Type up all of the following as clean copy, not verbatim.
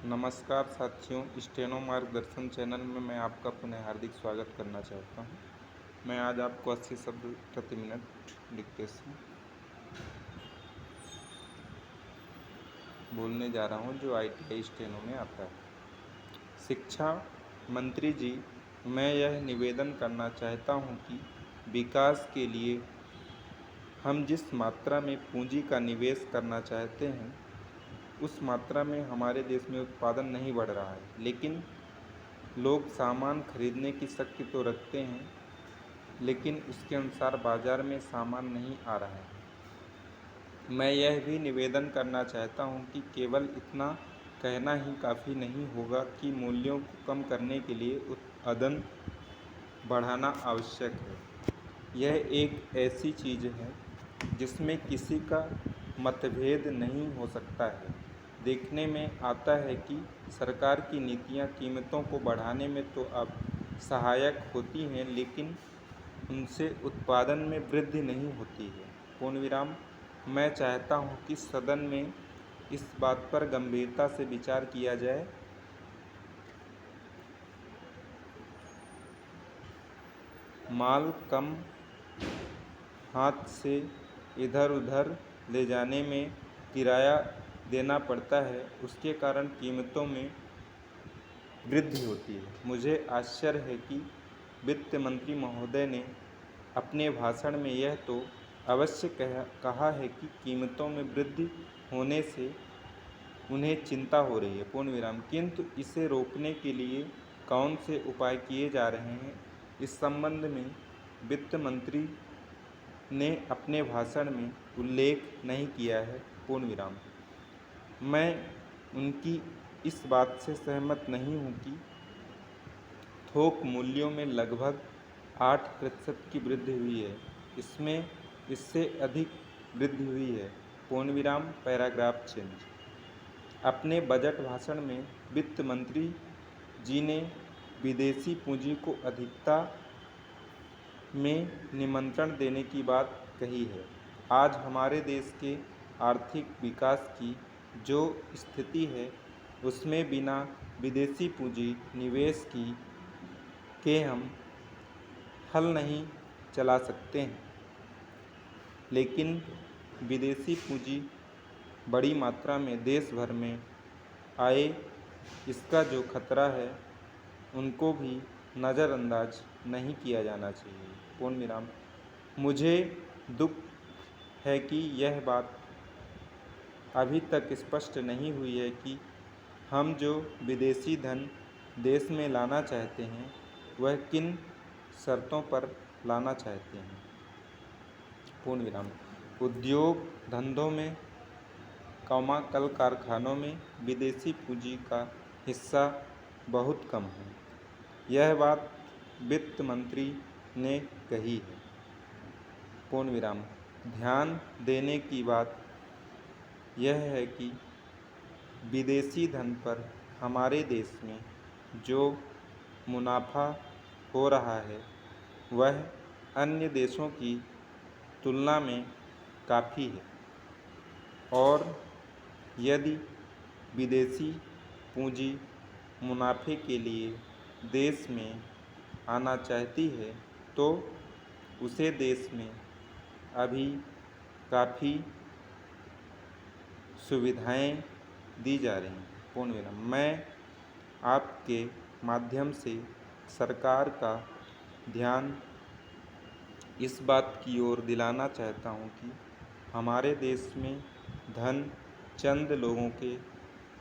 नमस्कार साथियों, स्टेनो मार्गदर्शन चैनल में मैं आपका पुनः हार्दिक स्वागत करना चाहता हूं। मैं आज आपको 80 शब्द प्रति मिनट लिखते से बोलने जा रहा हूं, जो ITI स्टेनो में आता है। शिक्षा मंत्री जी, मैं यह निवेदन करना चाहता हूं कि विकास के लिए हम जिस मात्रा में पूंजी का निवेश करना चाहते हैं, उस मात्रा में हमारे देश में उत्पादन नहीं बढ़ रहा है। लेकिन लोग सामान खरीदने की शक्ति तो रखते हैं, लेकिन उसके अनुसार बाजार में सामान नहीं आ रहा है। मैं यह भी निवेदन करना चाहता हूं कि केवल इतना कहना ही काफ़ी नहीं होगा कि मूल्यों को कम करने के लिए उत्पादन बढ़ाना आवश्यक है। यह एक ऐसी चीज़ है जिसमें किसी का मतभेद नहीं हो सकता है। देखने में आता है कि सरकार की नीतियां कीमतों को बढ़ाने में तो अब सहायक होती हैं, लेकिन उनसे उत्पादन में वृद्धि नहीं होती है। पूर्ण विराम। मैं चाहता हूं कि सदन में इस बात पर गंभीरता से विचार किया जाए। माल कम हाथ से इधर उधर ले जाने में किराया देना पड़ता है, उसके कारण कीमतों में वृद्धि होती है। मुझे आश्चर्य है कि वित्त मंत्री महोदय ने अपने भाषण में यह तो अवश्य कहा है कि कीमतों में वृद्धि होने से उन्हें चिंता हो रही है, पूर्ण विराम, किंतु इसे रोकने के लिए कौन से उपाय किए जा रहे हैं, इस संबंध में वित्त मंत्री ने अपने भाषण में उल्लेख नहीं किया है, पूर्ण विराम। मैं उनकी इस बात से सहमत नहीं हूँ कि थोक मूल्यों में लगभग 8% की वृद्धि हुई है। इसमें इससे अधिक वृद्धि हुई है, पूर्ण विराम, पैराग्राफ चेंज। अपने बजट भाषण में वित्त मंत्री जी ने विदेशी पूंजी को अधिकता में निमंत्रण देने की बात कही है। आज हमारे देश के आर्थिक विकास की जो स्थिति है, उसमें बिना विदेशी पूंजी निवेश के हम हल नहीं चला सकते हैं। लेकिन विदेशी पूंजी बड़ी मात्रा में देश भर में आए, इसका जो खतरा है, उनको भी नज़रअंदाज नहीं किया जाना चाहिए, पूर्ण विराम। मुझे दुख है कि यह बात अभी तक स्पष्ट नहीं हुई है कि हम जो विदेशी धन देश में लाना चाहते हैं, वह किन शर्तों पर लाना चाहते हैं, पूर्ण विराम। उद्योग धंधों में कल कारखानों में विदेशी पूंजी का हिस्सा बहुत कम है। यह बात वित्त मंत्री ने कही है, पूर्ण विराम। ध्यान देने की बात यह है कि विदेशी धन पर हमारे देश में जो मुनाफा हो रहा है, वह अन्य देशों की तुलना में काफ़ी है, और यदि विदेशी पूंजी मुनाफे के लिए देश में आना चाहती है, तो उसे देश में अभी काफ़ी सुविधाएं दी जा रही हैं, पूर्ण विराम। मैं आपके माध्यम से सरकार का ध्यान इस बात की ओर दिलाना चाहता हूं कि हमारे देश में धन चंद लोगों के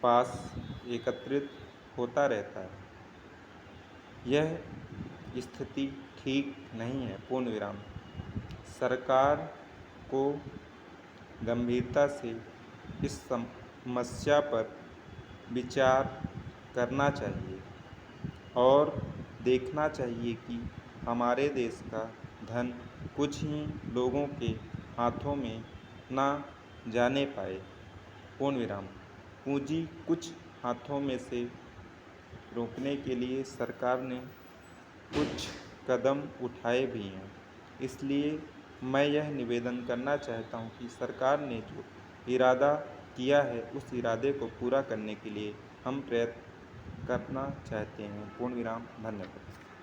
पास एकत्रित होता रहता है। यह स्थिति ठीक नहीं है, पूर्ण विराम। सरकार को गंभीरता से इस समस्या पर विचार करना चाहिए और देखना चाहिए कि हमारे देश का धन कुछ ही लोगों के हाथों में ना जाने पाए, पूर्ण विराम। पूंजी कुछ हाथों में से रोकने के लिए सरकार ने कुछ कदम उठाए भी हैं। इसलिए मैं यह निवेदन करना चाहता हूं कि सरकार ने जो इरादा किया है उस इरादे को पूरा करने के लिए हम प्रयत्न करना चाहते हैं। पूर्ण विराम। धन्यवाद।